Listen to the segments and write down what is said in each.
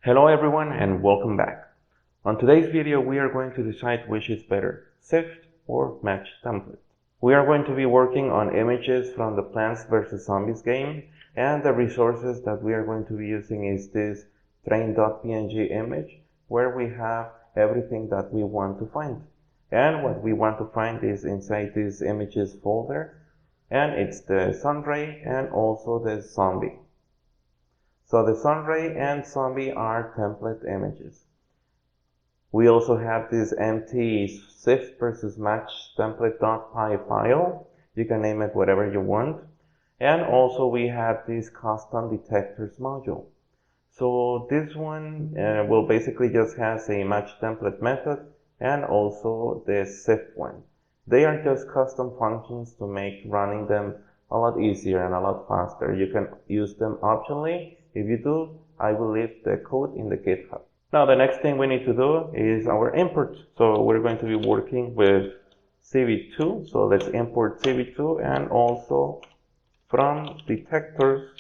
Hello everyone and welcome back. On today's video we are going to decide which is better, SIFT or MatchTemplate. We are going to be working on images from the Plants vs Zombies game, and the resources that we are going to be using is this train.png image where we have everything that we want to find. And what we want to find is inside this images folder, and it's the sunray and also the zombie. So the sunray and zombie are template images. We also have this empty SIFT versus MatchTemplate.py file. You can name it whatever you want. And also we have this custom detectors module. So this one will basically just has a MatchTemplate method and also the SIFT one. They are just custom functions to make running them a lot easier and a lot faster. You can use them optionally. If you do, I will leave the code in the GitHub. Now the next thing we need to do is our import. So we're going to be working with CV2. So let's import CV2, and also from detectors,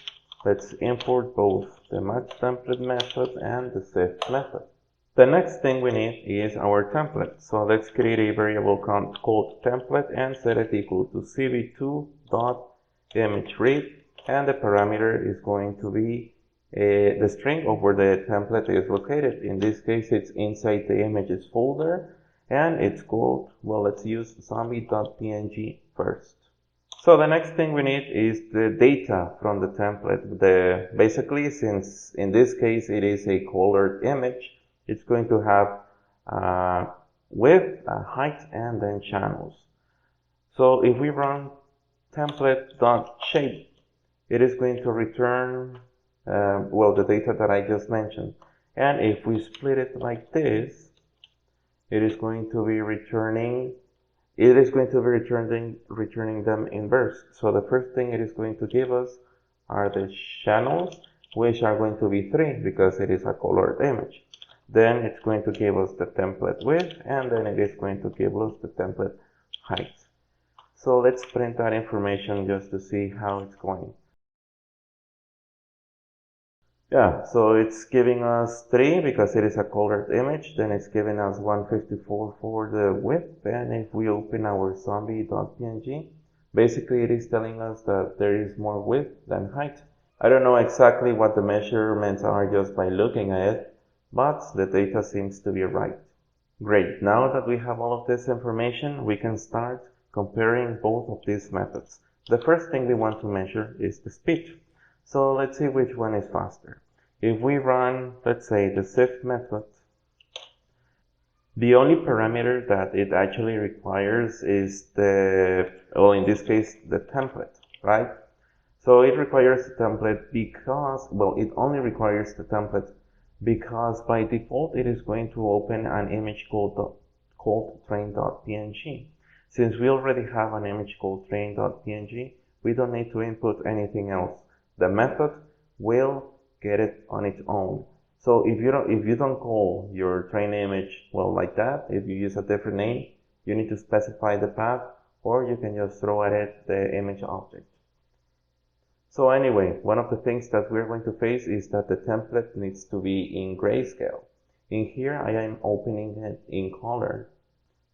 let's import both the MatchTemplate method and the SIFT method. The next thing we need is our template. So let's create a variable called template and set it equal to cv2.imageRead, and the parameter is going to be the string of where the template is located. In this case, it's inside the images folder, and it's called, well, let's use zombie.png first. So the next thing we need is the data from the template. Basically, since in this case it is a colored image, it's going to have width, height, and then channels. So if we run template.shape, it is going to return the data that I just mentioned. And if we split it like this, it is going to be returning them inverse. So the first thing it is going to give us are the channels, which are going to be 3 because it is a colored image. Then it's going to give us the template width, and then it is going to give us the template height. So let's print that information just to see how it's going. Yeah, so it's giving us 3 because it is a colored image. Then it's giving us 154 for the width. And if we open our zombie.png, basically it is telling us that there is more width than height. I don't know exactly what the measurements are just by looking at it, but the data seems to be right. Great, now that we have all of this information, we can start comparing both of these methods. The first thing we want to measure is the speed. So let's see which one is faster. If we run, let's say, the SIFT method, the only parameter that it actually requires is in this case, the template, right? So it requires the template because, it only requires the template because by default it is going to open an image called train.png. Since we already have an image called train.png, we don't need to input anything else. The method will get it on its own. So if you don't call your train image like that, if you use a different name, you need to specify the path, or you can just throw at it the image object. So anyway, one of the things that we're going to face is that the template needs to be in grayscale. In here, I am opening it in color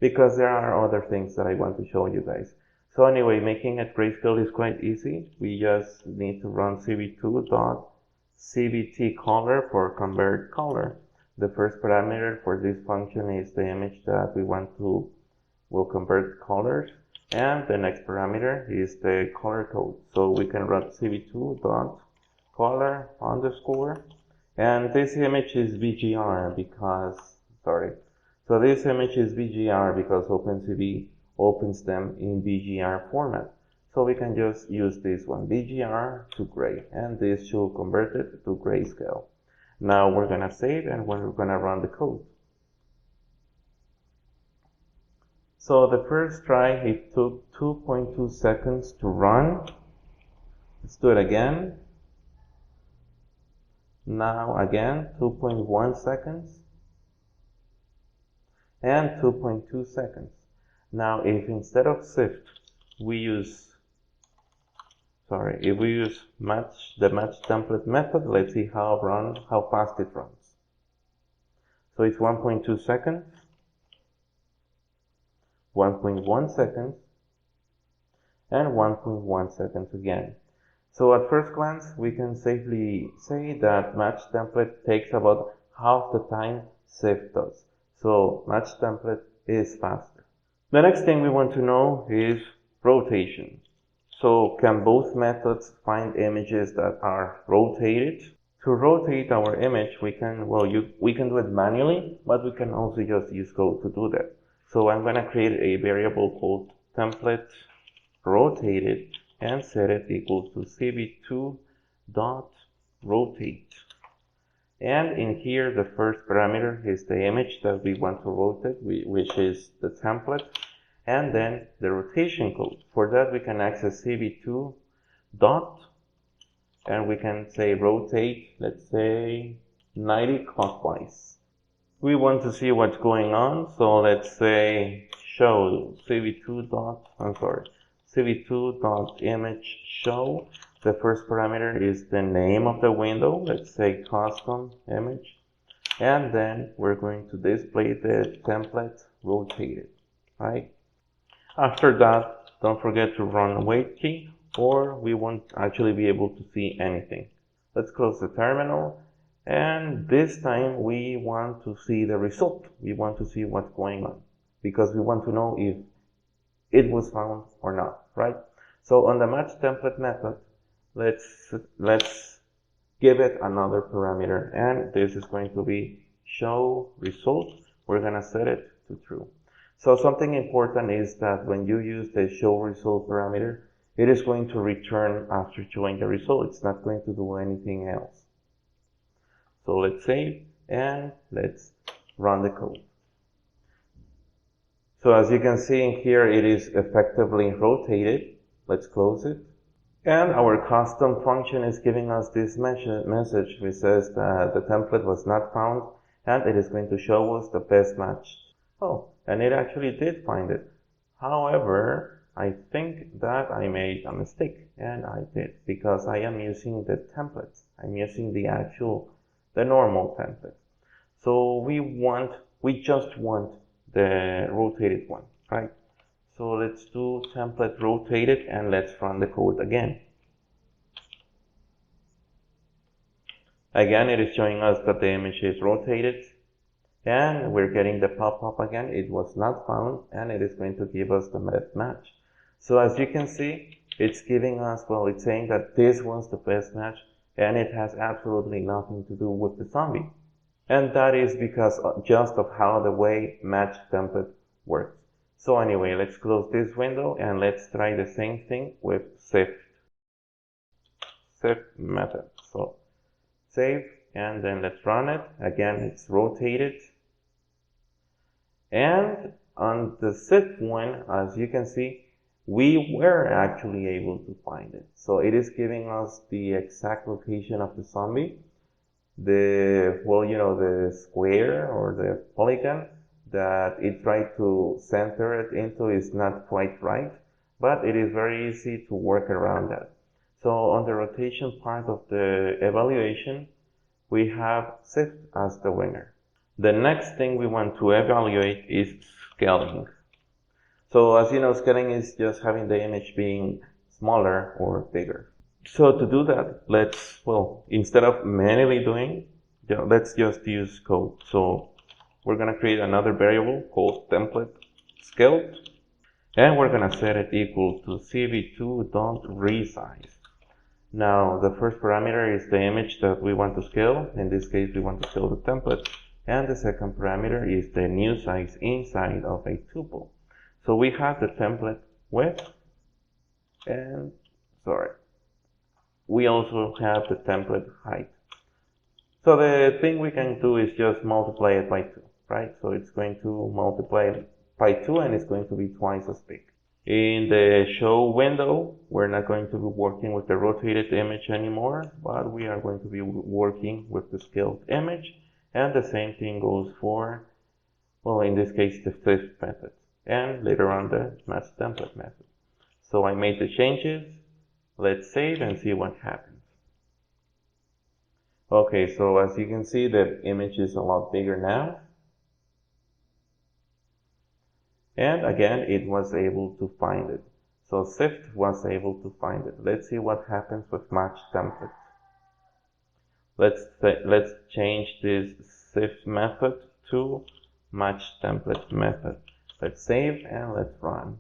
because there are other things that I want to show you guys. So anyway, making it grayscale is quite easy. We just need to run cv2.cvtcolor for convert color. The first parameter for this function is the image that we want to convert colors, and the next parameter is the color code. So we can run cv2.color_, and this image is BGR because, so this image is BGR because OpenCV opens them in BGR format. So we can just use this one, BGR to gray, and this should convert it to grayscale. Now we're gonna save and we're gonna run the code. So the first try, it took 2.2 seconds to run. Let's do it again. Now again, 2.1 seconds and 2.2 seconds. Now if instead of SIFT we use the MatchTemplate method, let's see how fast it runs. So it's 1.2 seconds, 1.1 seconds, and 1.1 seconds again. So at first glance, we can safely say that MatchTemplate takes about half the time SIFT does. So MatchTemplate is faster. The next thing we want to know is rotation. So can both methods find images that are rotated? To rotate our image, we can do it manually, but we can also just use code to do that. So I'm going to create a variable called template rotated and set it equal to cv2.rotate. And in here, the first parameter is the image that we want to rotate, which is the template, and then the rotation code. For that, we can access cv2 dot, and we can say rotate, let's say 90 clockwise. We want to see what's going on, so let's say show cv2.image show. The first parameter is the name of the window, let's say custom image, and then we're going to display the template rotated, right? After that, don't forget to run a wait key, or we won't actually be able to see anything. Let's close the terminal, and this time we want to see the result. We want to see what's going on, because we want to know if it was found or not, right? So on the MatchTemplate method, let's give it another parameter, and this is going to be show result. We're gonna set it to true. So something important is that when you use the show result parameter, it is going to return after showing the result. It's not going to do anything else. So let's save and let's run the code. So as you can see in here, it is effectively rotated. Let's close it. And our custom function is giving us this message which says that the template was not found, and it is going to show us the best match. Oh, and it actually did find it. However, I think that I made a mistake, and I did, because I am using the templates. I'm using the normal template. So we just want the rotated one, right? So let's do template rotated and let's run the code again. Again, it is showing us that the image is rotated, and we're getting the pop-up again. It was not found, and it is going to give us the best match. So as you can see, it's giving us, it's saying that this was the best match, and it has absolutely nothing to do with the zombie. And that is because just of how the way MatchTemplate works. So anyway, let's close this window and let's try the same thing with SIFT method. So save and then let's run it. Again, it's rotated. And on the SIFT one, as you can see, we were actually able to find it. So it is giving us the exact location of the zombie. The square or the polygon that it tried to center it into is not quite right, but it is very easy to work around that. So on the rotation part of the evaluation, we have SIFT as the winner. The next thing we want to evaluate is scaling. So as you know, scaling is just having the image being smaller or bigger. So to do that, let's, instead of manually doing, let's just use code. So we're going to create another variable called template scaled, and we're going to set it equal to cv2.resize. Now the first parameter is the image that we want to scale. In this case, we want to scale the template, and the second parameter is the new size inside of a tuple. So we have the template width, and we also have the template height. So the thing we can do is just multiply it by 2, right? So it's going to multiply by 2 and it's going to be twice as big. In the show window, we're not going to be working with the rotated image anymore, but we are going to be working with the scaled image. And the same thing goes for, in this case, the SIFT method, and later on the MatchTemplate method. So I made the changes. Let's save and see what happens. Okay, so as you can see, the image is a lot bigger now. And again, it was able to find it. So SIFT was able to find it. Let's see what happens with MatchTemplate. Let's change this SIFT method to MatchTemplate method. Let's save and let's run.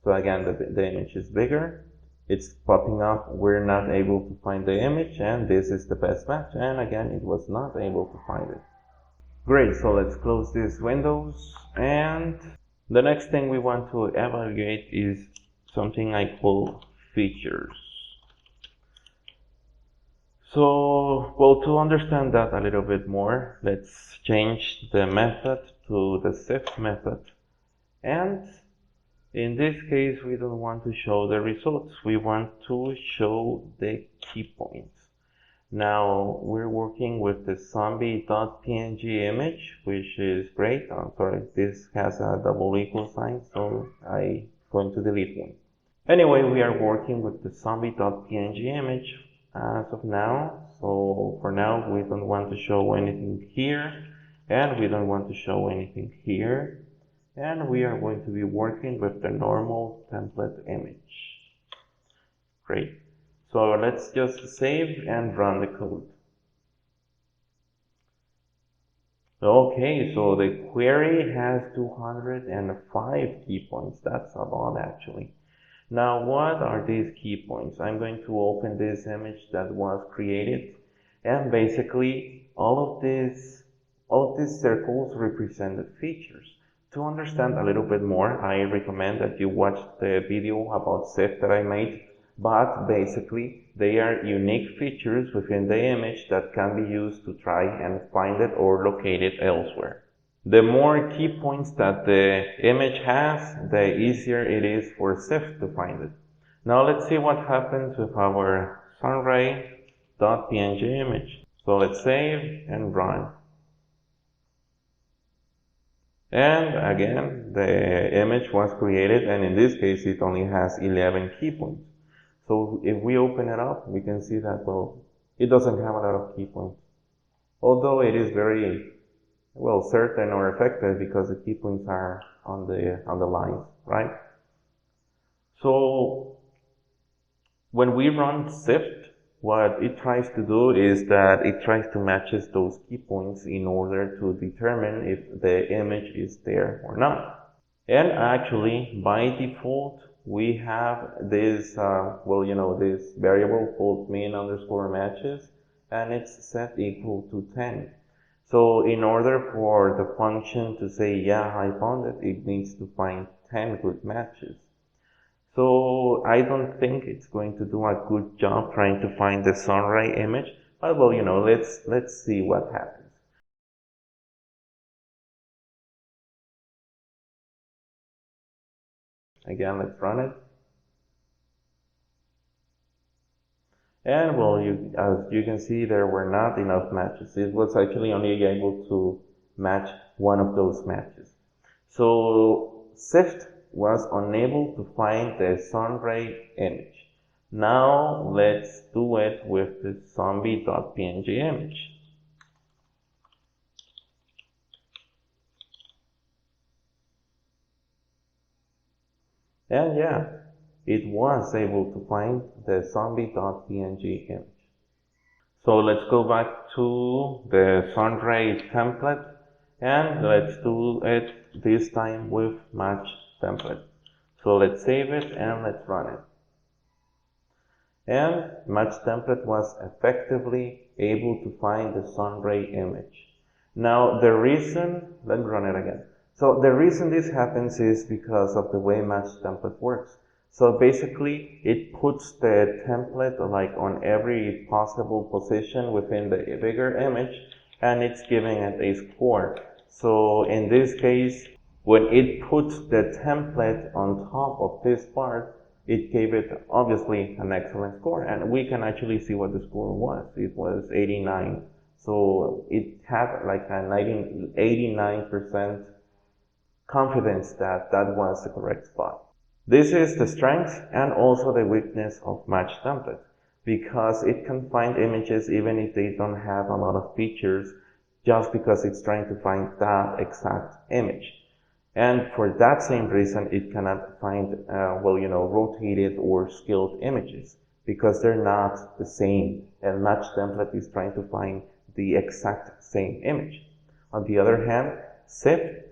So again, the image is bigger. It's popping up. We're not able to find the image, and this is the best match. And again, it was not able to find it. Great, so let's close these windows, and the next thing we want to evaluate is something I call features. So, well, to understand that a little bit more, let's change the method to the SIFT method. And in this case, we don't want to show the results. We want to show the key points. Now, we're working with the zombie.png image, which is great. I'm sorry, this has a double equal sign, so I'm going to delete one. Anyway, we are working with the zombie.png image as of now. So for now, we don't want to show anything here, and we don't want to show anything here. And we are going to be working with the normal template image. Great. So let's just save and run the code. Okay, so the query has 205 key points. That's a lot actually. Now, what are these key points? I'm going to open this image that was created, and basically all of these circles represent the features. To understand a little bit more, I recommend that you watch the video about SIFT that I made, but basically they are unique features within the image that can be used to try and find it or locate it elsewhere. The more key points that the image has, the easier it is for SIFT to find it. Now let's see what happens with our sunray.png image. So let's save and run. And again, the image was created, and in this case it only has 11 key points. So if we open it up, we can see that, well, it doesn't have a lot of key points. Although it is very well certain or effective because the key points are on the lines, right? So when we run SIFT, what it tries to do is that it tries to match those key points in order to determine if the image is there or not. And actually, by default, we have this, this variable called min_matches, and it's set equal to 10. So in order for the function to say, yeah, I found it, it needs to find 10 good matches. So I don't think it's going to do a good job trying to find the sunray image, but well, let's see what happens. Again, let's run it. And well, as you can see, there were not enough matches. It was actually only able to match one of those matches. So SIFT was unable to find the sunray image. Now let's do it with the zombie.png image. And yeah, it was able to find the zombie.png image. So let's go back to the sunray template, and let's do it this time with MatchTemplate. So let's save it and let's run it. And MatchTemplate was effectively able to find the sunray image. Now let me run it again. So the reason this happens is because of the way MatchTemplate works. So basically, it puts the template like on every possible position within the bigger image, and it's giving it a score. So in this case, when it puts the template on top of this part, it gave it obviously an excellent score, and we can actually see what the score was. It was 89. So it had like a 89% confidence that that was the correct spot. This is the strength and also the weakness of MatchTemplate. because it can find images even if they don't have a lot of features, just because it's trying to find that exact image. And for that same reason, it cannot find, rotated or scaled images, because they're not the same. And MatchTemplate is trying to find the exact same image. On the other hand, SIFT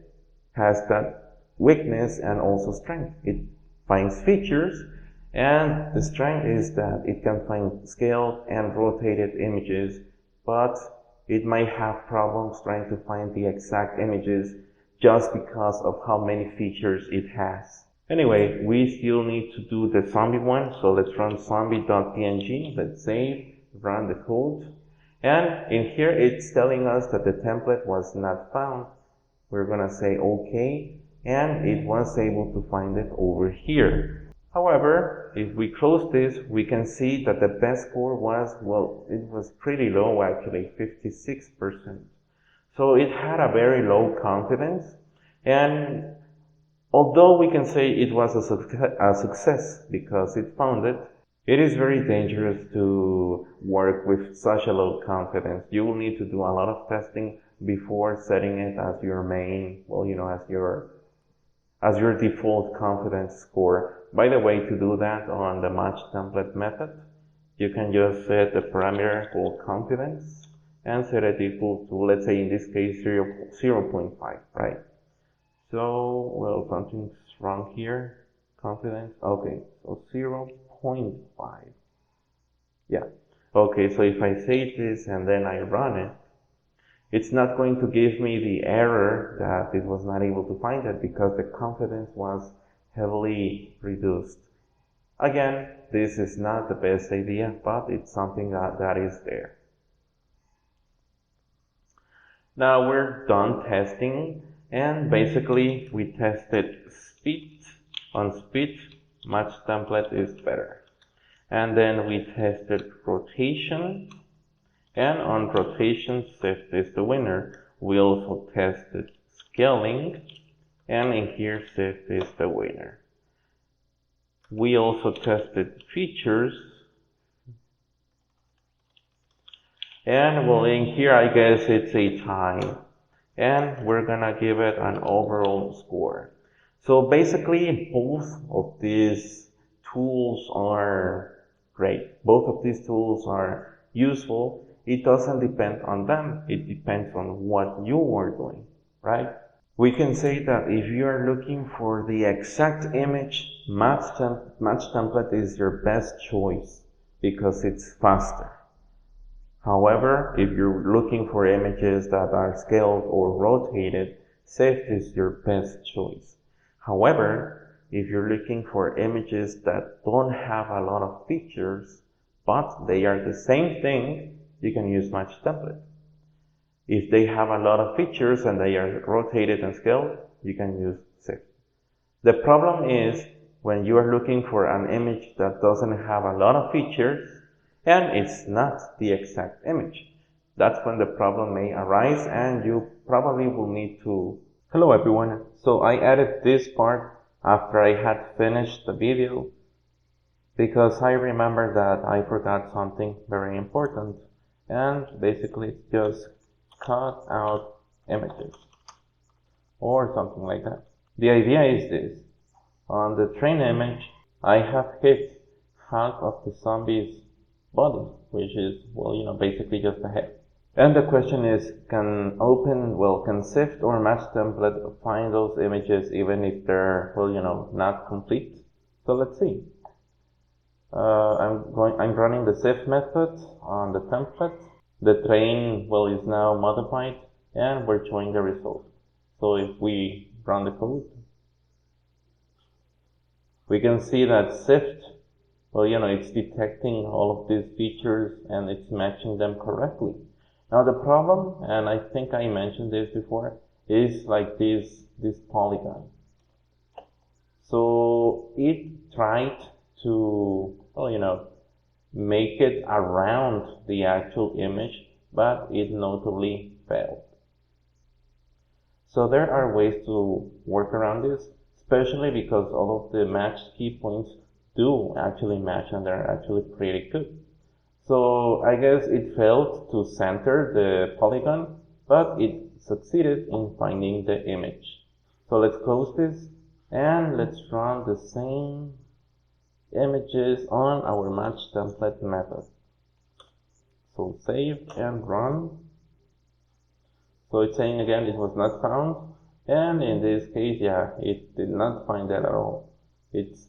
has that weakness and also strength. It finds features, and the strength is that it can find scaled and rotated images, but it might have problems trying to find the exact images just because of how many features it has. Anyway, we still need to do the zombie one, so let's run zombie.png, let's save, run the code, and in here it's telling us that the template was not found. We're gonna say OK, and it was able to find it over here. However, if we close this, we can see that the best score was, well, it was pretty low actually, 56%. So it had a very low confidence, and although we can say it was a success because it found it, it is very dangerous to work with such a low confidence. You will need to do a lot of testing before setting it as your main, as your default confidence score. By the way, to do that on the MatchTemplate method, you can just set the parameter called confidence and set it equal to, let's say in this case, 0.5, right? So, well, something's wrong here. Confidence, okay, so 0.5. Yeah, okay, so if I save this and then I run it, it's not going to give me the error that it was not able to find it because the confidence was heavily reduced. Again, this is not the best idea, but it's something that is there. Now we're done testing, and basically we tested speed. On speed, MatchTemplate is better. And then we tested rotation, and on rotation, SIFT is the winner. We also tested scaling, and in here, SIFT is the winner. We also tested features, and well, in here, I guess it's a tie, and we're gonna give it an overall score. So basically, both of these tools are great. Both of these tools are useful. It doesn't depend on them. It depends on what you are doing, right? We can say that if you are looking for the exact image, MatchTemplate is your best choice because it's faster. However, if you're looking for images that are scaled or rotated, SIFT is your best choice. However, if you're looking for images that don't have a lot of features, but they are the same thing, you can use MatchTemplate. If they have a lot of features and they are rotated and scaled, you can use SIFT. The problem is when you are looking for an image that doesn't have a lot of features and it's not the exact image. That's when the problem may arise and you probably will need to... Hello everyone. So I added this part after I had finished the video because I remember that I forgot something very important, and basically it's just cut out images or something like that. The idea is this. On the train image, I have hit half of the zombie's body, which is, basically just a head. And the question is, can SIFT or MatchTemplate find those images even if they're, not complete? So let's see. I'm running the SIFT method on the template. The train, is now modified, and we're showing the result. So if we run the code, we can see that SIFT, it's detecting all of these features and it's matching them correctly. Now the problem, and I think I mentioned this before, is like this polygon. So it tried to, make it around the actual image, but it notably failed. So there are ways to work around this, especially because all of the matched key points do actually match and they're actually pretty good. So I guess it failed to center the polygon, but it succeeded in finding the image. So let's close this and let's run the same images on our MatchTemplate method. So save and run. So it's saying again it was not found, and in this case, yeah, it did not find that at all. It's,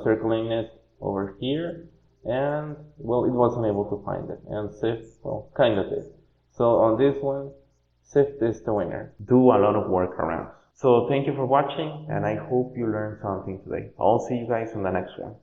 circling it over here, and well, it wasn't able to find it, and SIFT, well, kind of did. So on this one, SIFT is the winner. Do a lot of workarounds. So thank you for watching, and I hope you learned something today. I'll see you guys in the next one.